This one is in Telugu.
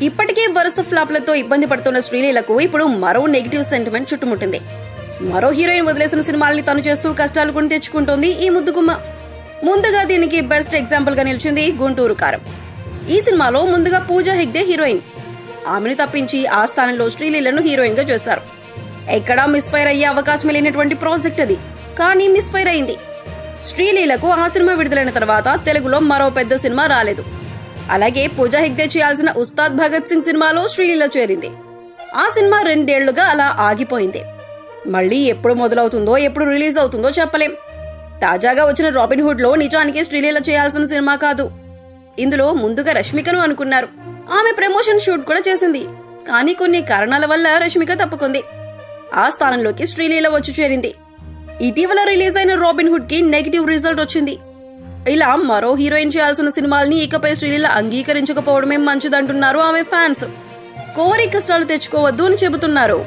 ఇప్పటికే వరుస ఫ్లాప్లతో ఇబ్బంది పడుతున్న శ్రీలీలకు ఇప్పుడు మరో నెగిటివ్ సెంటిమెంట్ చుట్టుముట్టింది. మరో హీరోయిన్ వదిలేసిన సినిమాల్ని తను చేస్తూ కష్టాలు కొని తెచ్చుకుంటోంది ఈ ముద్దుగుమ్మ. ముందుగా దీనికి బెస్ట్ ఎగ్జాంపుల్ గా నిలిచింది గుంటూరు కారం. ఈ సినిమాలో ముందుగా పూజా హెగ్డే హీరోయిన్. ఆమెను తప్పించి ఆ స్థానంలో శ్రీలీలను హీరోయిన్ గా చేశారు. ఎక్కడా మిస్ఫైర్ అయ్యే అవకాశం లేనటువంటి ప్రాజెక్ట్ అది, కానీ మిస్ఫైర్ అయింది. శ్రీలీలకు ఆ సినిమా విడుదలైన తర్వాత తెలుగులో మరో పెద్ద సినిమా రాలేదు. అలాగే పూజా హెగ్డే చేయాల్సిన ఉస్తాద్ భగత్ సింగ్ సినిమాలో శ్రీలీల చేరింది. ఆ సినిమా 2 ఏళ్లుగా అలా ఆగిపోయింది. మళ్ళీ ఎప్పుడు మొదలవుతుందో ఎప్పుడు రిలీజ్ అవుతుందో చెప్పలేం. తాజాగా వచ్చిన రాబిన్ హుడ్ లో నిజానికి శ్రీలీల చేయాల్సిన సినిమా కాదు. ఇందులో ముందుగా రష్మికను అనుకున్నారు. ఆమె ప్రమోషన్ షూట్ కూడా చేసింది. కానీ కొన్ని కారణాల వల్ల రష్మిక తప్పుకుంది. ఆ స్థానంలోకి శ్రీలీల వచ్చి చేరింది. ఇటీవల రిలీజ్ అయిన రాబిన్ హుడ్ కి నెగిటివ్ రిజల్ట్ వచ్చింది. ఇలా మరో హీరోయిన్ చేయాల్సిన సినిమాల్ని ఇకపై శ్రీలీల అంగీకరించకపోవడమే మంచిదంటున్నారు ఆమె ఫ్యాన్స్. కోరి కష్టాలు తెచ్చుకోవద్దు అని చెబుతున్నారు.